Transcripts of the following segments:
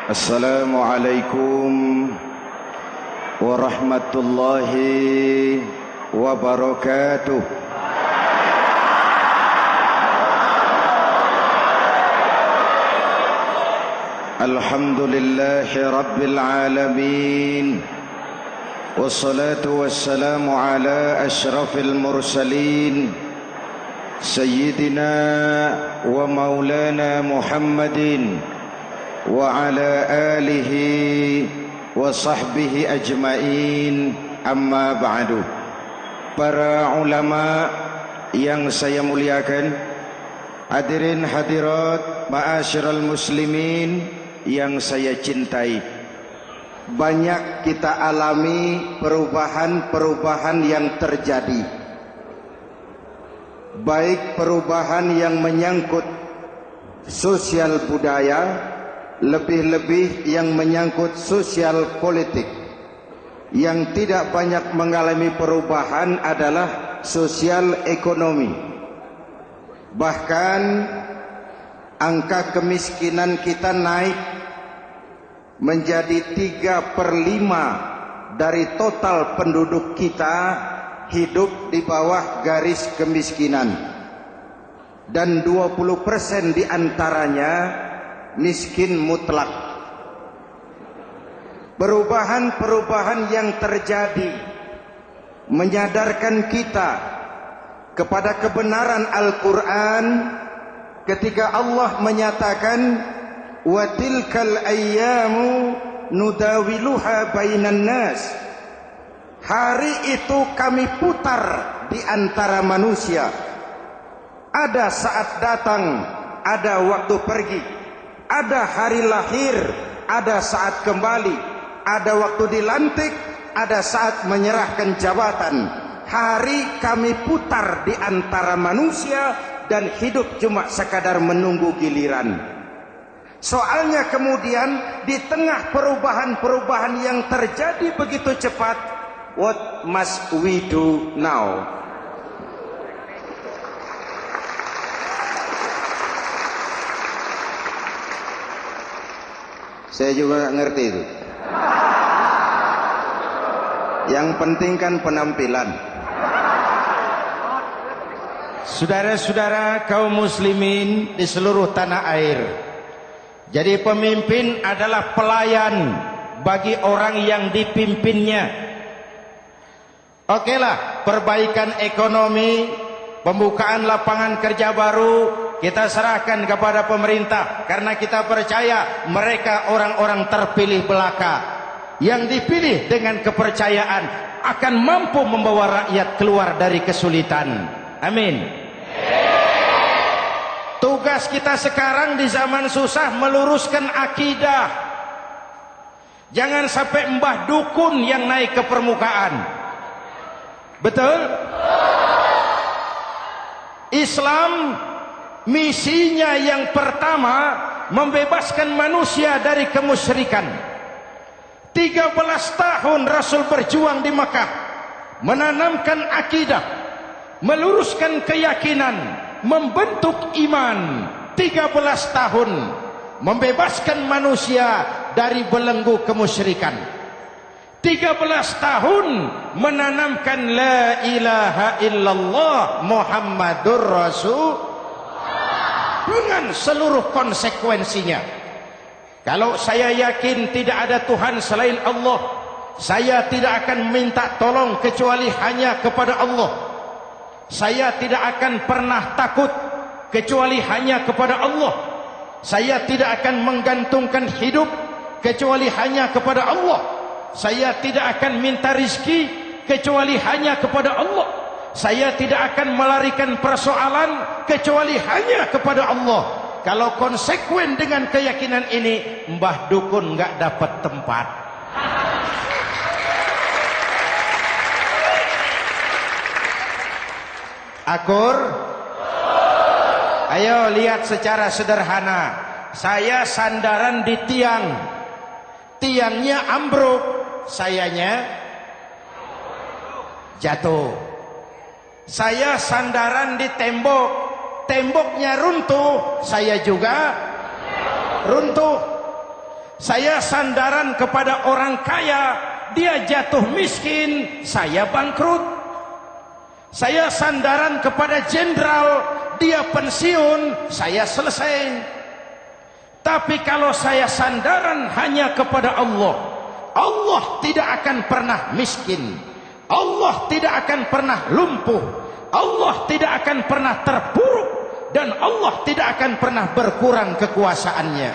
Assalamualaikum warahmatullahi wabarakatuh. Alhamdulillahi rabbil alamin. Wassalatu wassalamu ala ashrafil mursalin Sayyidina wa maulana Muhammadin wa ala alihi wa sahbihi ajmain, amma ba'du. Para ulama yang saya muliakan, hadirin hadirat ma'asyiral muslimin yang saya cintai, banyak kita alami perubahan-perubahan yang terjadi, baik perubahan yang menyangkut sosial budaya, lebih-lebih yang menyangkut sosial politik. Yang tidak banyak mengalami perubahan adalah sosial ekonomi. Bahkan angka kemiskinan kita naik menjadi 3/5 dari total penduduk kita hidup di bawah garis kemiskinan, dan 20% diantaranya miskin mutlak. Perubahan-perubahan yang terjadi menyadarkan kita kepada kebenaran Al-Quran ketika Allah menyatakan wa tilkal ayyamu nudawiluha bainan nas. Hari itu kami putar di antara manusia. Ada saat datang, ada waktu pergi. Ada hari lahir, ada saat kembali. Ada waktu dilantik, ada saat menyerahkan jabatan. Hari kami putar di antara manusia dan hidup cuma sekadar menunggu giliran. Soalnya kemudian di tengah perubahan-perubahan yang terjadi begitu cepat, what must we do now? Saya juga nggak ngerti itu. Yang penting kan penampilan. Saudara-saudara kaum muslimin di seluruh tanah air, jadi pemimpin adalah pelayan bagi orang yang dipimpinnya. Okelah, perbaikan ekonomi, pembukaan lapangan kerja baru kita serahkan kepada pemerintah, karena kita percaya mereka orang-orang terpilih belaka yang dipilih dengan kepercayaan akan mampu membawa rakyat keluar dari kesulitan. Amin. Tugas kita sekarang di zaman susah meluruskan akidah. Jangan sampai mbah dukun yang naik ke permukaan. Betul? Islam misinya yang pertama membebaskan manusia dari kemusyrikan. 13 tahun Rasul berjuang di Makkah, menanamkan akidah, meluruskan keyakinan, membentuk iman. 13 tahun membebaskan manusia dari belenggu kemusyrikan. 13 tahun menanamkan la ilaha illallah Muhammadur Rasul dengan seluruh konsekuensinya. Kalau saya yakin tidak ada Tuhan selain Allah, saya tidak akan minta tolong kecuali hanya kepada Allah. Saya tidak akan pernah takut kecuali hanya kepada Allah. Saya tidak akan menggantungkan hidup kecuali hanya kepada Allah. Saya tidak akan minta rizki kecuali hanya kepada Allah. Saya tidak akan melarikan persoalan kecuali hanya kepada Allah. Kalau konsekuen dengan keyakinan ini, mbah dukun nggak dapat tempat. Akur? Ayo lihat secara sederhana. Saya sandaran di tiang, tiangnya ambruk, sayanya jatuh. Saya sandaran di tembok, temboknya runtuh, saya juga runtuh. Saya sandaran kepada orang kaya, dia jatuh miskin, saya bangkrut. Saya sandaran kepada jenderal, dia pensiun, saya selesai. Tapi kalau saya sandaran hanya kepada Allah, Allah tidak akan pernah miskin, Allah tidak akan pernah lumpuh, Allah tidak akan pernah terpuruk, dan Allah tidak akan pernah berkurang kekuasaannya.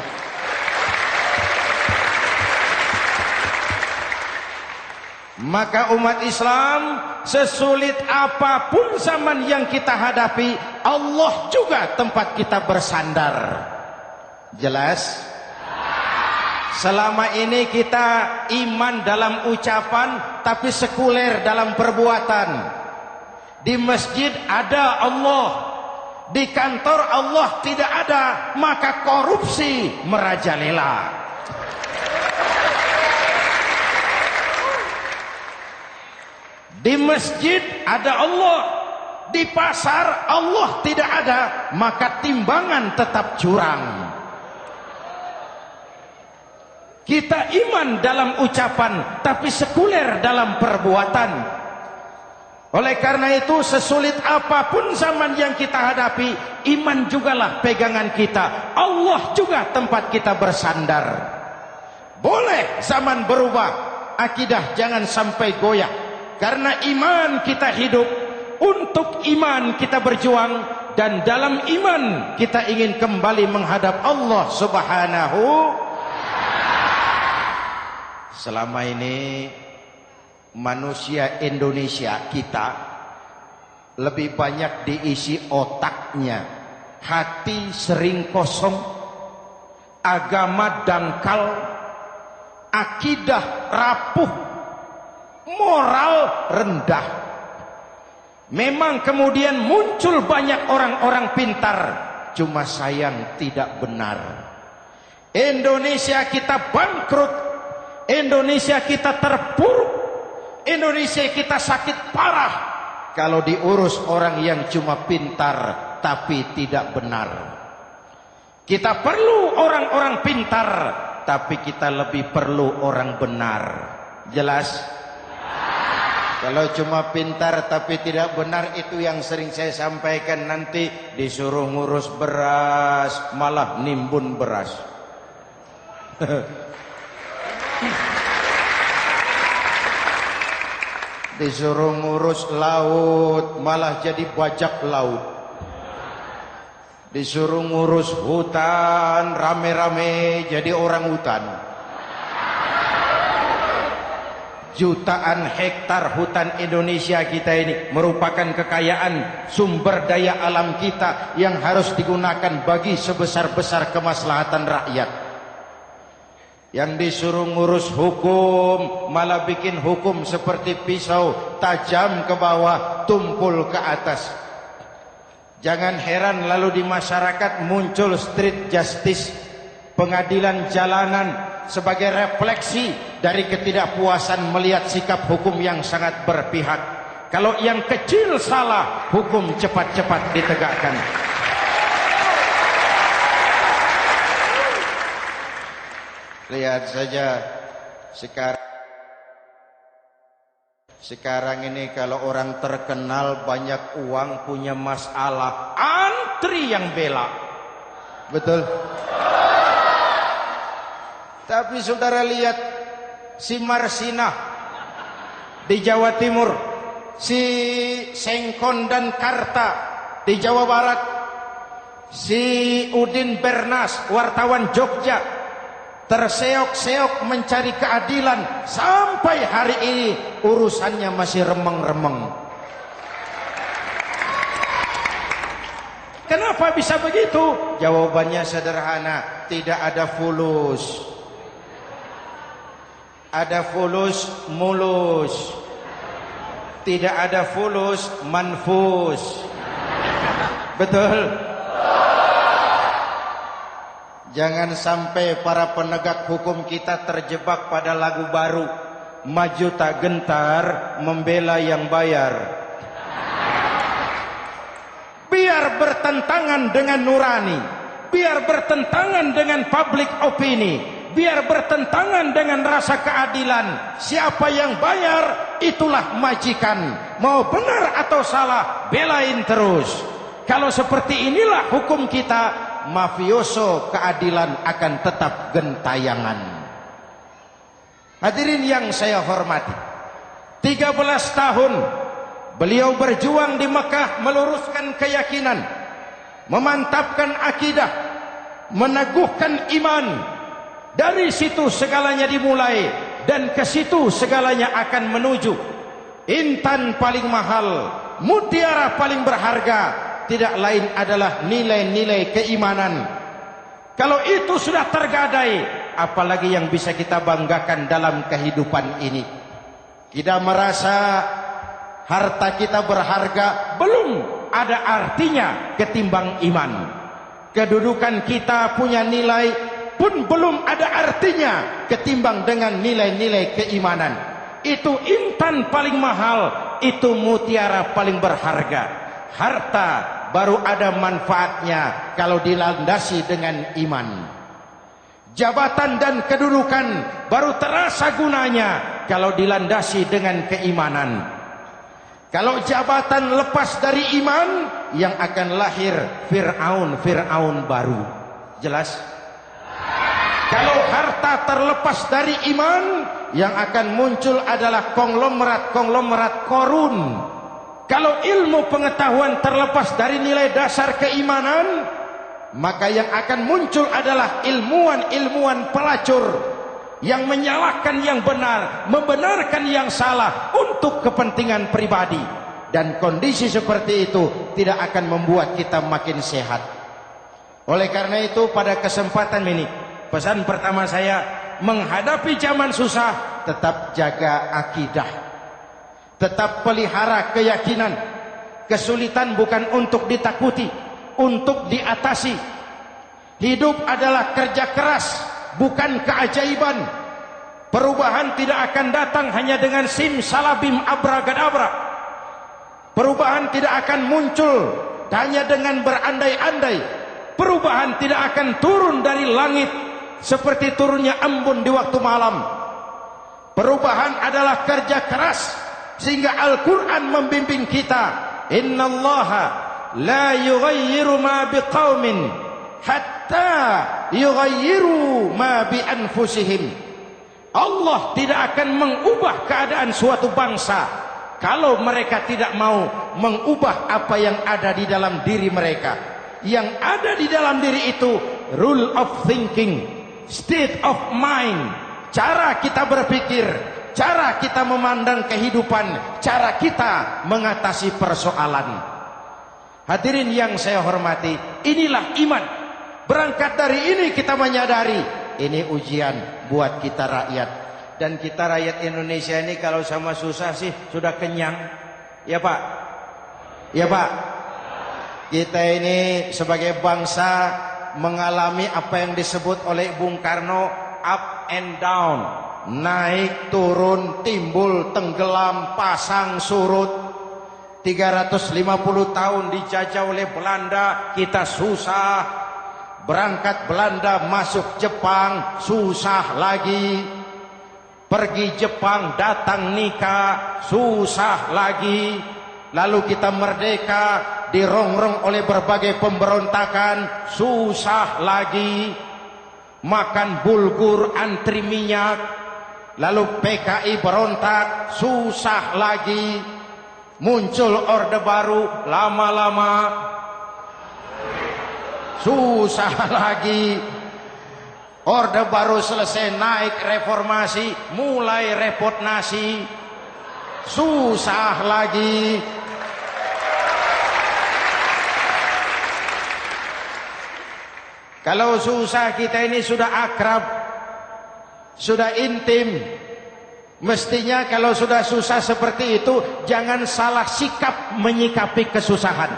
Maka umat Islam, sesulit apapun zaman yang kita hadapi, Allah juga tempat kita bersandar. Jelas? Selama ini kita iman dalam ucapan, tapi sekuler dalam perbuatan. Di masjid ada Allah, di kantor Allah tidak ada, maka korupsi merajalela. Di masjid ada Allah, di pasar Allah tidak ada, maka timbangan tetap curang. Kita iman dalam ucapan, tapi sekuler dalam perbuatan. Oleh karena itu, sesulit apapun zaman yang kita hadapi, iman jugalah pegangan kita. Allah juga tempat kita bersandar. Boleh zaman berubah, akidah jangan sampai goyah. Karena iman kita hidup, untuk iman kita berjuang, dan dalam iman kita ingin kembali menghadap Allah Subhanahu. Selama ini manusia Indonesia kita lebih banyak diisi otaknya, hati sering kosong, agama dangkal, akidah rapuh, moral rendah. Memang kemudian muncul banyak orang-orang pintar, cuma sayang tidak benar. Indonesia kita bangkrut, Indonesia kita terpuruk, Indonesia kita sakit parah kalau diurus orang yang cuma pintar tapi tidak benar. Kita perlu orang-orang pintar, tapi kita lebih perlu orang benar. Jelas? Kalau cuma pintar tapi tidak benar, itu yang sering saya sampaikan, nanti disuruh ngurus beras malah nimbun beras. Disuruh ngurus laut malah jadi bajak laut. Disuruh ngurus hutan rame-rame jadi orang hutan. Jutaan hektar hutan Indonesia kita ini merupakan kekayaan sumber daya alam kita yang harus digunakan bagi sebesar-besar kemaslahatan rakyat. Yang disuruh ngurus hukum malah bikin hukum seperti pisau, tajam ke bawah, tumpul ke atas. Jangan heran lalu di masyarakat muncul street justice, pengadilan jalanan, sebagai refleksi dari ketidakpuasan melihat sikap hukum yang sangat berpihak. Kalau yang kecil salah, hukum cepat-cepat ditegakkan. Lihat saja sekarang ini kalau orang terkenal banyak uang punya masalah, antri yang bela. Betul? Tapi saudara lihat si Marsinah di Jawa Timur, si Sengkon dan Karta di Jawa Barat, si Udin Bernas wartawan Jogja terseok-seok mencari keadilan, sampai hari ini urusannya masih remeng-remeng. Kenapa bisa begitu? Jawabannya sederhana, tidak ada fulus. Ada fulus mulus, tidak ada fulus manfus. Betul? Jangan sampai para penegak hukum kita terjebak pada lagu baru, maju tak gentar membela yang bayar. Biar bertentangan dengan nurani, biar bertentangan dengan public opini, biar bertentangan dengan rasa keadilan. Siapa yang bayar, itulah majikan. Mau benar atau salah, belain terus. Kalau seperti inilah hukum kita, mafioso keadilan akan tetap gentayangan. Hadirin yang saya hormati, 13 tahun beliau berjuang di Mekah, meluruskan keyakinan, memantapkan akidah, meneguhkan iman. Dari situ segalanya dimulai, dan ke situ segalanya akan menuju. Intan paling mahal, mutiara paling berharga, tidak lain adalah nilai-nilai keimanan. Kalau itu sudah tergadai, apalagi yang bisa kita banggakan dalam kehidupan ini? Kita merasa harta kita berharga, belum ada artinya ketimbang iman. Kedudukan kita punya nilai pun belum ada artinya ketimbang dengan nilai-nilai keimanan. Itu intan paling mahal, itu mutiara paling berharga. Harta baru ada manfaatnya kalau dilandasi dengan iman. Jabatan dan kedudukan baru terasa gunanya kalau dilandasi dengan keimanan. Kalau jabatan lepas dari iman, yang akan lahir Fir'aun baru. Jelas? Kalau harta terlepas dari iman, yang akan muncul adalah konglomerat Korun. Kalau ilmu pengetahuan terlepas dari nilai dasar keimanan, maka yang akan muncul adalah ilmuwan pelacur yang menyalahkan yang benar, membenarkan yang salah untuk kepentingan pribadi. Dan kondisi seperti itu tidak akan membuat kita makin sehat. Oleh karena itu, pada kesempatan ini, pesan pertama saya, menghadapi zaman susah, tetap jaga akidah, tetap pelihara keyakinan. Kesulitan bukan untuk ditakuti, untuk diatasi. Hidup adalah kerja keras, bukan keajaiban. Perubahan tidak akan datang hanya dengan simsalabim abragadabra. Perubahan tidak akan muncul hanya dengan berandai-andai. Perubahan tidak akan turun dari langit seperti turunnya embun di waktu malam. Perubahan adalah kerja keras, sehingga Al-Quran membimbing kita, innallaha la yughayyiru ma biqaumin hatta yughayyiru ma bi anfusihim. Allah tidak akan mengubah keadaan suatu bangsa kalau mereka tidak mau mengubah apa yang ada di dalam diri mereka. Yang ada di dalam diri itu rule of thinking, state of mind, cara kita berpikir, cara kita memandang kehidupan, cara kita mengatasi persoalan. Hadirin yang saya hormati, inilah iman. Berangkat dari ini kita menyadari, ini ujian buat kita rakyat. Dan kita rakyat Indonesia ini kalau sama susah sih sudah kenyang. Ya Pak? Ya Pak? Kita ini sebagai bangsa mengalami apa yang disebut oleh Bung Karno up and down. Naik, turun, timbul, tenggelam, pasang, surut. 350 tahun dijajah oleh Belanda, kita susah. Berangkat Belanda masuk Jepang, susah lagi. Pergi Jepang, datang nikah, susah lagi. Lalu kita merdeka, dirongrong oleh berbagai pemberontakan, susah lagi. Makan bulgur, antri minyak. Lalu PKI berontak, susah lagi. Muncul orde baru, lama-lama susah lagi. Orde baru selesai, naik reformasi, mulai repot nasi, susah lagi. Kalau susah kita ini sudah akrab, sudah intim. Mestinya kalau sudah susah seperti itu, jangan salah sikap menyikapi kesusahan.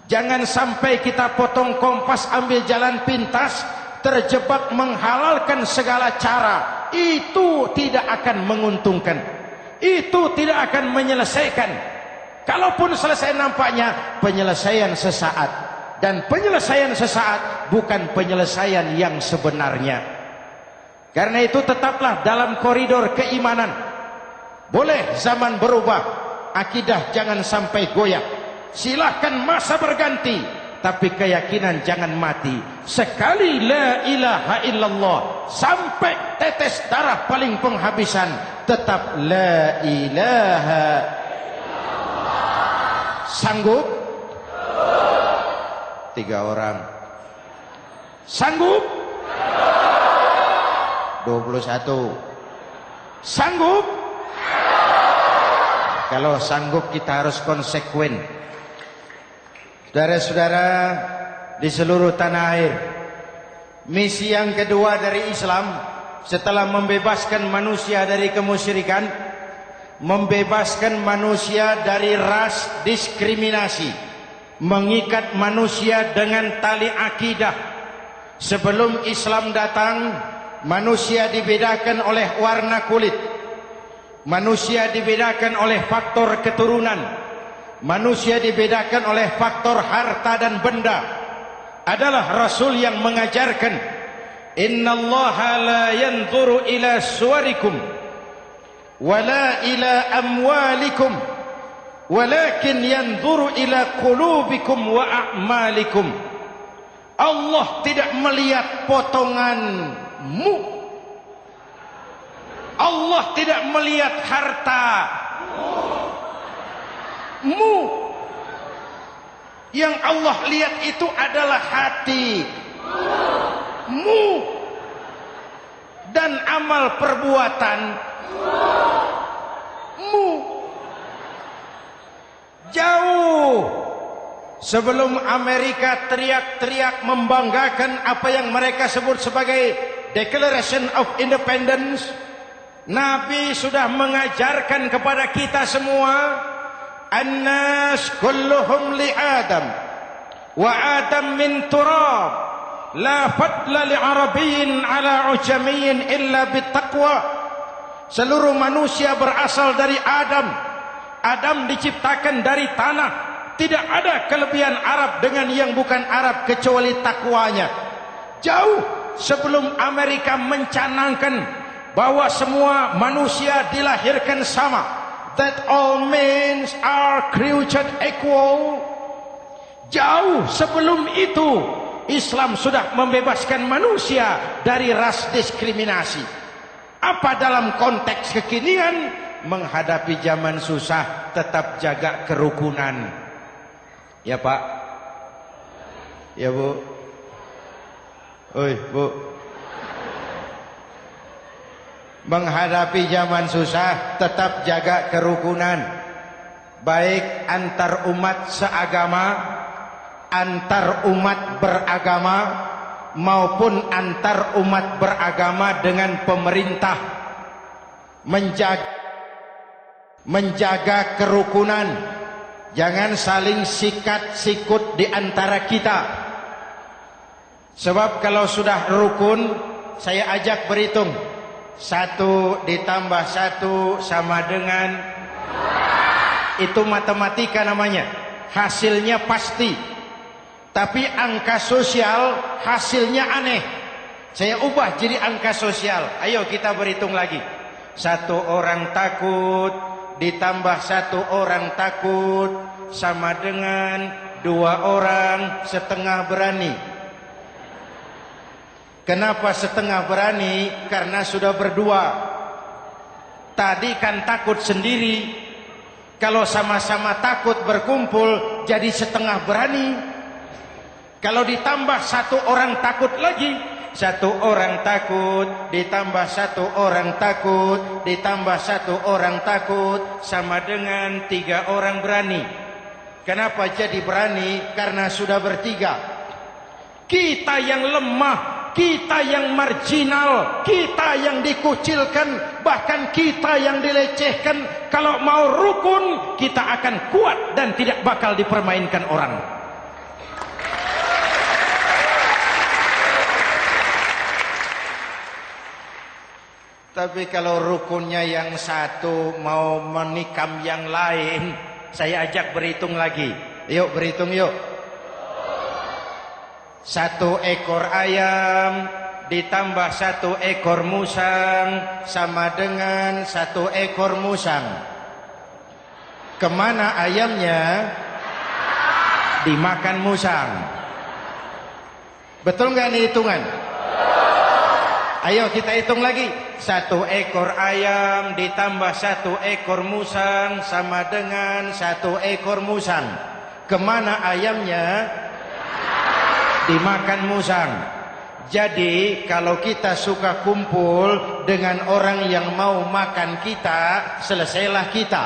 Jangan sampai kita potong kompas, ambil jalan pintas, terjebak menghalalkan segala cara. Itu tidak akan menguntungkan, itu tidak akan menyelesaikan. Kalaupun selesai, nampaknya penyelesaian sesaat. Dan penyelesaian sesaat bukan penyelesaian yang sebenarnya. Karena itu tetaplah dalam koridor keimanan. Boleh zaman berubah, akidah jangan sampai goyah. Silahkan masa berganti, tapi keyakinan jangan mati. Sekali la ilaha illallah, sampai tetes darah paling penghabisan, tetap la ilaha illallah. Sanggup? 3 orang. Sanggup? 21. Sanggup? Kalau sanggup kita harus konsekuen. Saudara-saudara di seluruh tanah air, misi yang kedua dari Islam setelah membebaskan manusia dari kemusyrikan, membebaskan manusia dari ras diskriminasi, mengikat manusia dengan tali akidah. Sebelum Islam datang, manusia dibedakan oleh warna kulit, manusia dibedakan oleh faktor keturunan, manusia dibedakan oleh faktor harta dan benda. Adalah Rasul yang mengajarkan, innallaha la yanzuru ila suwarikum wala ila amwalikum walakin yanzuru ila qulubikum wa a'malikum. Allah tidak melihat potonganmu, Allah tidak melihat hartamu. Yang Allah lihat itu adalah hatimu dan amal perbuatanmu. Jauh sebelum Amerika teriak-teriak membanggakan apa yang mereka sebut sebagai Declaration of Independence, Nabi sudah mengajarkan kepada kita semua, An-nas kulluhum li Adam wa Adam min turab, la fadla li Arabiyyin ala ujamiyyin illa bittaqwa. Seluruh manusia berasal dari Adam. Adam diciptakan dari tanah. Tidak ada kelebihan Arab dengan yang bukan Arab kecuali takwanya. Jauh sebelum Amerika mencanangkan bahwa semua manusia dilahirkan sama, that all men are created equal. Jauh sebelum itu Islam sudah membebaskan manusia dari ras diskriminasi. Apa dalam konteks kekinian? Menghadapi zaman susah tetap jaga kerukunan. Ya Pak? Ya Bu? Oi Bu? Menghadapi zaman susah tetap jaga kerukunan, baik antar umat seagama, antar umat beragama, maupun antar umat beragama dengan pemerintah. Menjaga kerukunan, jangan saling sikat sikut di antara kita. Sebab kalau sudah rukun, saya ajak berhitung, 1 ditambah 1 sama dengan, itu matematika namanya, hasilnya pasti. Tapi angka sosial hasilnya aneh. Saya ubah jadi angka sosial. Ayo kita berhitung lagi. 1 orang takut ditambah 1 orang takut sama dengan 2 orang setengah berani. Kenapa setengah berani? Karena sudah berdua. Tadi kan takut sendiri. Kalau sama-sama takut berkumpul jadi setengah berani. Kalau ditambah 1 orang takut lagi, 1 orang takut ditambah 1 orang takut ditambah 1 orang takut sama dengan 3 orang berani. Kenapa jadi berani? Karena sudah bertiga. Kita yang lemah, kita yang marginal, kita yang dikucilkan, bahkan kita yang dilecehkan, kalau mau rukun kita akan kuat dan tidak bakal dipermainkan orang. Tapi kalau rukunnya yang satu mau menikam yang lain, saya ajak berhitung lagi. Yuk berhitung yuk. 1 ekor ayam ditambah 1 ekor musang sama dengan 1 ekor musang. Kemana ayamnya? Dimakan musang. Betul nggak nih hitungan? Ayo kita hitung lagi. 1 ekor ayam ditambah 1 ekor musang sama dengan 1 ekor musang. Kemana ayamnya? Dimakan musang. Jadi kalau kita suka kumpul dengan orang yang mau makan kita, selesailah kita.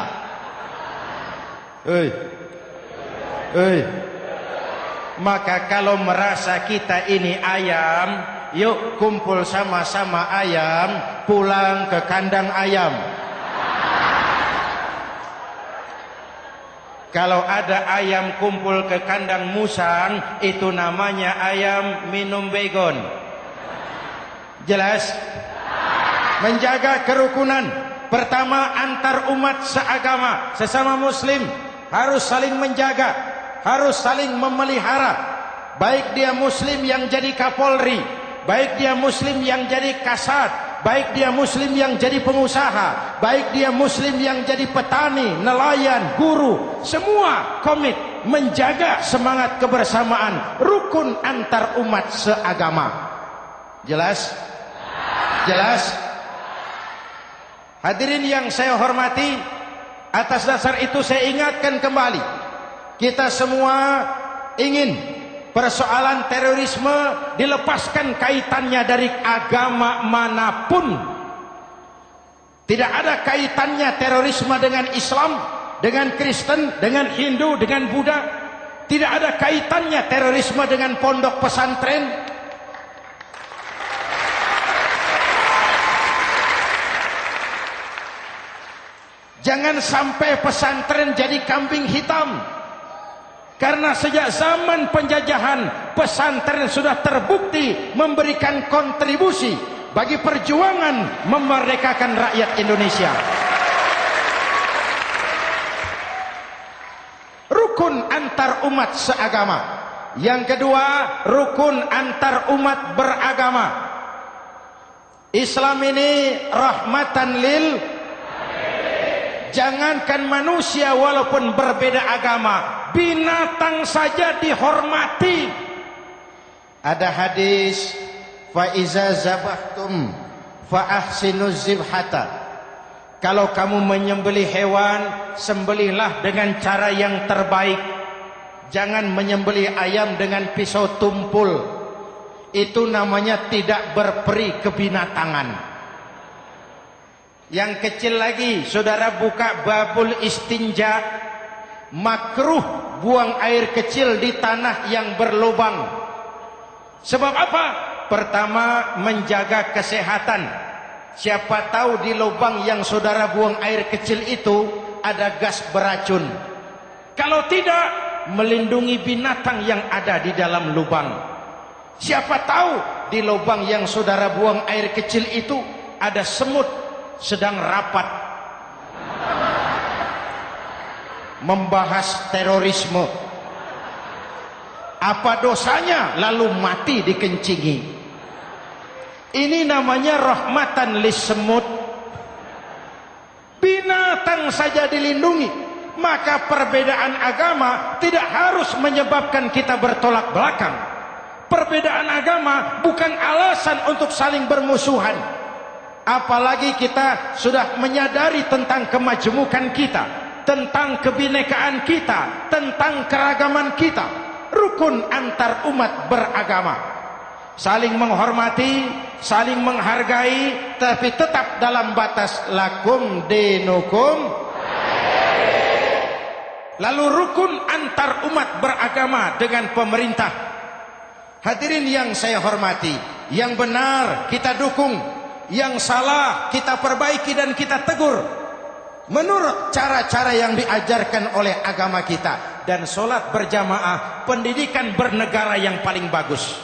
Maka kalau merasa kita ini ayam, yuk kumpul sama-sama ayam, pulang ke kandang ayam. Kalau ada ayam kumpul ke kandang musang, itu namanya ayam minum baygon. Jelas? Menjaga kerukunan. Pertama, antar umat seagama, sesama muslim harus saling menjaga, harus saling memelihara. Baik dia muslim yang jadi kapolri, baik dia muslim yang jadi kasat, baik dia muslim yang jadi pengusaha, baik dia muslim yang jadi petani, nelayan, guru, semua komit menjaga semangat kebersamaan, rukun antar umat seagama. Jelas? Jelas? Hadirin yang saya hormati, atas dasar itu saya ingatkan kembali, kita semua ingin persoalan terorisme dilepaskan kaitannya dari agama manapun. Tidak ada kaitannya terorisme dengan Islam, dengan Kristen, dengan Hindu, dengan Buddha. Tidak ada kaitannya terorisme dengan pondok pesantren. Jangan sampai pesantren jadi kambing hitam. Karena sejak zaman penjajahan, pesantren sudah terbukti memberikan kontribusi bagi perjuangan memerdekakan rakyat Indonesia. Rukun antar umat seagama. Yang kedua, rukun antar umat beragama. Islam ini rahmatan lil. Jangankan manusia walaupun berbeda agama, binatang saja dihormati. Ada hadis, fa iza zabahtum fa ahsinuz zibhata. Kalau kamu menyembelih hewan, sembelihlah dengan cara yang terbaik. Jangan menyembelih ayam dengan pisau tumpul. Itu namanya tidak berperi kebinatangan. Yang kecil lagi, saudara buka babul istinja. Makruh buang air kecil di tanah yang berlubang. Sebab apa? Pertama, menjaga kesehatan. Siapa tahu di lubang yang saudara buang air kecil itu ada gas beracun. Kalau tidak, melindungi binatang yang ada di dalam lubang. Siapa tahu di lubang yang saudara buang air kecil itu ada semut sedang rapat membahas terorisme. Apa dosanya lalu mati dikencingi? Ini namanya rahmatan lis semut. Binatang saja dilindungi. Maka perbedaan agama tidak harus menyebabkan kita bertolak belakang. Perbedaan agama bukan alasan untuk saling bermusuhan. Apalagi kita sudah menyadari tentang kemajemukan kita, tentang kebinekaan kita, tentang keragaman kita. Rukun antar umat beragama. Saling menghormati, saling menghargai, tapi tetap dalam batas lakum dinukum. Lalu rukun antar umat beragama dengan pemerintah. Hadirin yang saya hormati, yang benar kita dukung, yang salah kita perbaiki dan kita tegur menurut cara-cara yang diajarkan oleh agama kita. Dan sholat berjamaah, pendidikan bernegara yang paling bagus.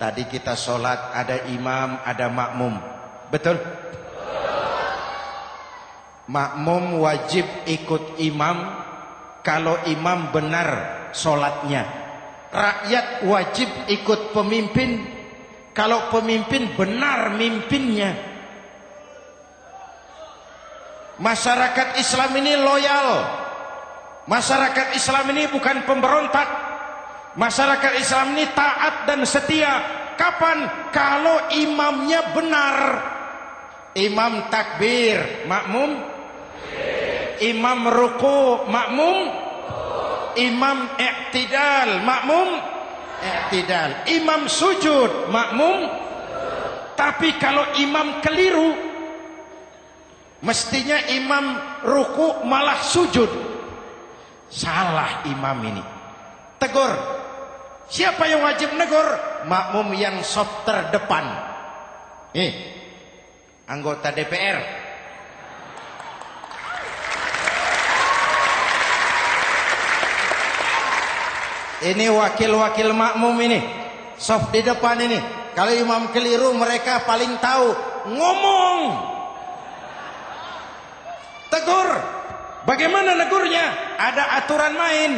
Tadi kita sholat ada imam, ada makmum, betul? Makmum wajib ikut imam kalau imam benar sholatnya. Rakyat wajib ikut pemimpin kalau pemimpin benar mimpinnya. Masyarakat Islam ini loyal. Masyarakat Islam ini bukan pemberontak. Masyarakat Islam ini taat dan setia. Kapan? Kalau imamnya benar. Imam takbir, makmum. Imam ruku, makmum. Imam i'tidal, makmum. I'tidal. Imam sujud, makmum. Tapi kalau imam keliru, mestinya imam ruku malah sujud. Salah imam ini. Tegur. Siapa yang wajib negur? Makmum yang saf terdepan. Anggota DPR. Ini wakil-wakil makmum ini, saf di depan ini. Kalau imam keliru, mereka paling tahu. Ngomong. Tegur. Bagaimana negurnya? Ada aturan main.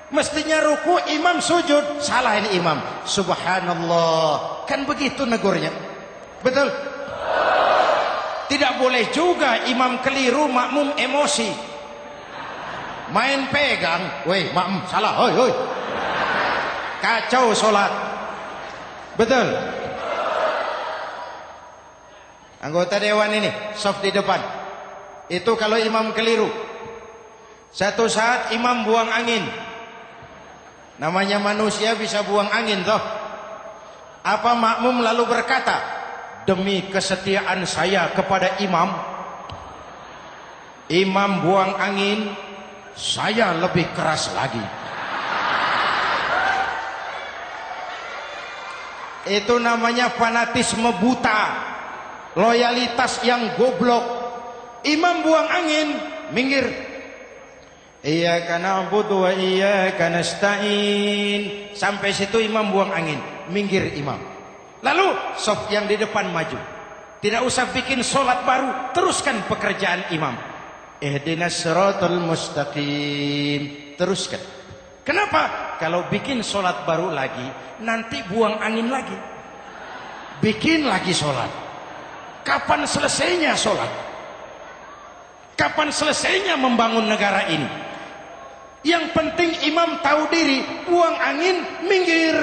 Mestinya ruku, imam sujud. Salah ini imam. Subhanallah. Kan begitu negurnya. Betul? Tidak boleh juga imam keliru, makmum emosi. Main pegang. Woi, makmum salah. Hoi, hoi. Kacau sholat. Betul? Anggota dewan ini, saf di depan. Itu kalau imam keliru. Satu saat imam buang angin. Namanya manusia bisa buang angin toh. Apa makmum lalu berkata, demi kesetiaan saya kepada imam, imam buang angin, saya lebih keras lagi. Itu namanya fanatisme buta, loyalitas yang goblok. Imam buang angin, minggir. Iyyaka na'budu wa iyyaka nasta'in. Sampai situ imam buang angin, minggir imam. Lalu saf yang di depan maju. Tidak usah bikin sholat baru, teruskan pekerjaan imam. Ihdinas siratal mustaqim. Teruskan. Kenapa? Kalau bikin sholat baru lagi, nanti buang angin lagi. Bikin lagi sholat. Kapan selesainya sholat? Kapan selesainya membangun negara ini? Yang penting imam tahu diri, buang angin, minggir.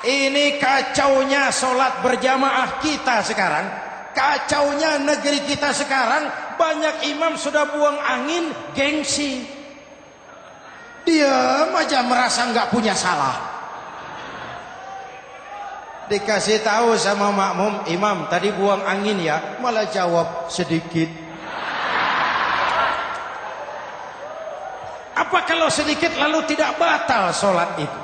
Ini kacaunya sholat berjamaah kita sekarang. Kacaunya negeri kita sekarang. Banyak imam sudah buang angin, gengsi. Diam aja merasa nggak punya salah. Dikasih tahu sama makmum, imam tadi buang angin ya, malah jawab sedikit. Apa kalau sedikit lalu tidak batal sholat itu?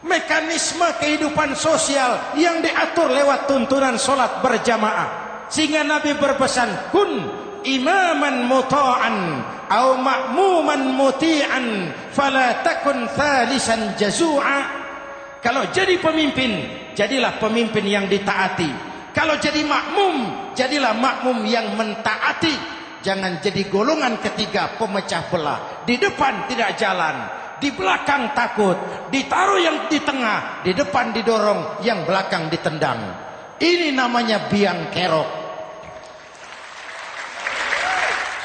Mekanisme kehidupan sosial yang diatur lewat tuntunan sholat berjamaah. Sehingga Nabi berpesan, kun imaman muta'an au ma'muman muti'an fala takun thalisan jazu'a. Kalau jadi pemimpin, jadilah pemimpin yang ditaati. Kalau jadi makmum, jadilah makmum yang mentaati. Jangan jadi golongan ketiga pemecah belah. Di depan tidak jalan, di belakang takut, ditaruh yang di tengah, di depan didorong, yang belakang ditendang. Ini namanya biang kerok.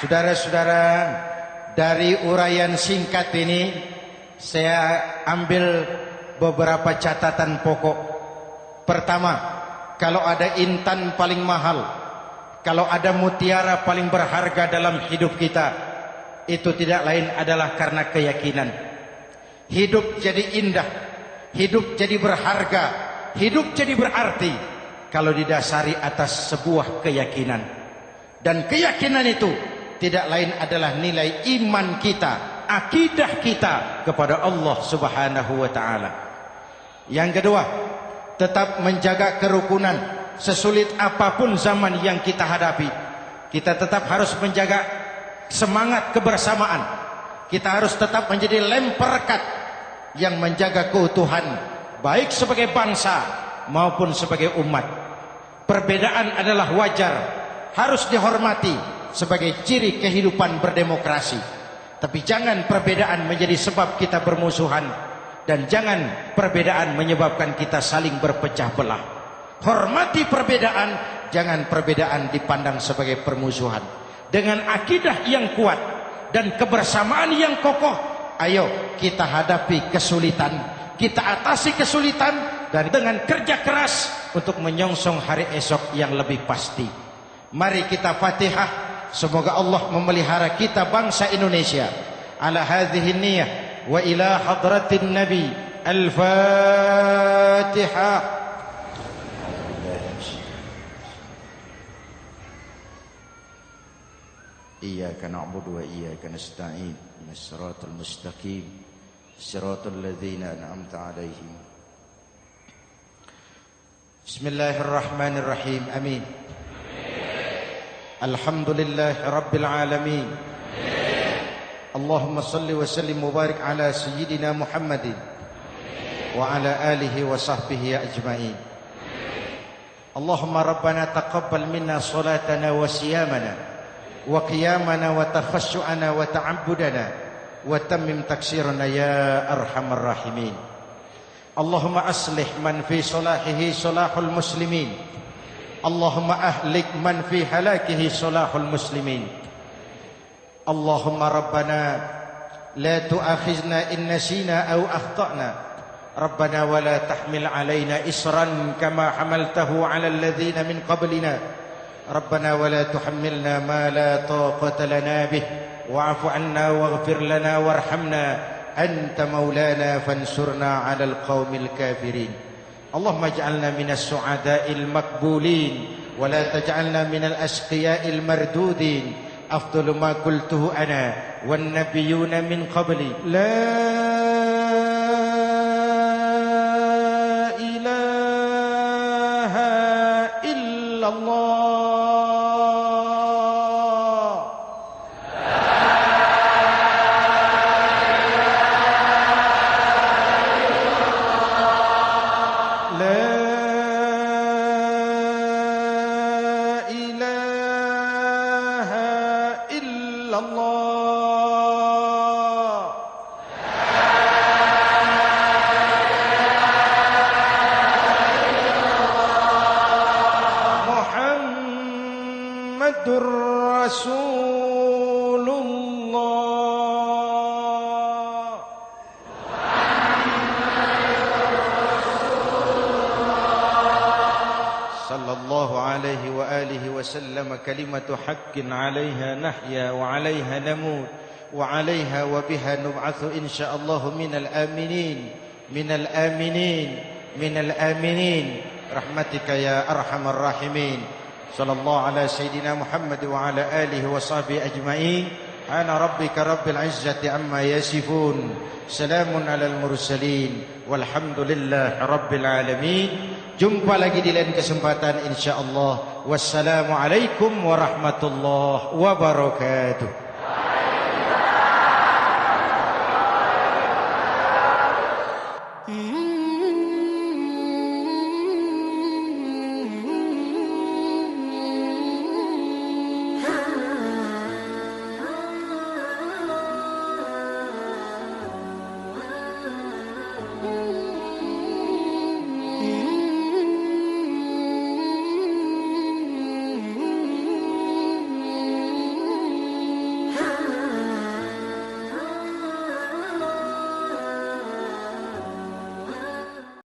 Saudara-saudara, dari uraian singkat ini saya ambil beberapa catatan pokok. Pertama, kalau ada intan paling mahal, kalau ada mutiara paling berharga dalam hidup kita, itu tidak lain adalah karena keyakinan. Hidup jadi indah, hidup jadi berharga, hidup jadi berarti kalau didasari atas sebuah keyakinan. Dan keyakinan itu tidak lain adalah nilai iman kita, akidah kita kepada Allah Subhanahu wa taala. Yang kedua, tetap menjaga kerukunan. Sesulit apapun zaman yang kita hadapi, kita tetap harus menjaga semangat kebersamaan. Kita harus tetap menjadi lem perekat yang menjaga keutuhan, baik sebagai bangsa maupun sebagai umat. Perbedaan adalah wajar, harus dihormati sebagai ciri kehidupan berdemokrasi. Tapi jangan perbedaan menjadi sebab kita bermusuhan, dan jangan perbedaan menyebabkan kita saling berpecah belah. Hormati perbedaan, jangan perbedaan dipandang sebagai permusuhan. Dengan akidah yang kuat dan kebersamaan yang kokoh, ayo kita hadapi kesulitan, kita atasi kesulitan, dan dengan kerja keras untuk menyongsong hari esok yang lebih pasti. Mari kita Fatihah, semoga Allah memelihara kita bangsa Indonesia. Ala hadhihi niyyah wa ila hadratin Nabi. Al-Fatihah. Iyyaka na'budu wa iyyaka nasta'in. Ihdinas siratal mustaqim. Siratal ladzina an'amta 'alaihim. Bismillahirrahmanirrahim. Amin. Alhamdulillahi rabbil alamin. Allahumma salli wa sallim wa barik ala sayyidina Muhammadin wa ala alihi wa sahbihi ajma'in. Allahumma rabbana taqabbal minna salatana wa siyamana wa qiyamana wa takhassu'ana wa ta'abbudana wa tammim taksirana ya arhamar rahimin. Allahumma aslih man fi salahihi salahul muslimin. Allahumma ahlik man fi halakihi salahul muslimin. Allahumma rabbana la tu'akhizna in nasina aw akhtana. Rabbana wa la tahmil alaina isran kama hamaltahu ala alladhina min qablina. ربنا ولا تحملنا ما لا طاقة لنا به واعف عنا واغفر لنا وارحمنا أنت مولانا فانصرنا على القوم الكافرين. اللهم اجعلنا من السعداء المقبولين ولا تجعلنا من الأشقياء المردودين. أفضل ما قلته أنا والنبيون من قبلي لا إله إلا الله. كلمة حق عليها نحيا وعليها نموت وعليها وبها نبعث إن شاء الله من الآمنين من الآمنين من الآمنين رحمتك يا أرحم الراحمين. صلى الله على سيدنا محمد وعلى آله وصحبه أجمعين. أنا ربك رب العزة عما يصفون. سلام على المرسلين والحمد لله رب العالمين. Jumpa lagi di lain kesempatan insyaallah. Wassalamualaikum warahmatullahi wabarakatuh.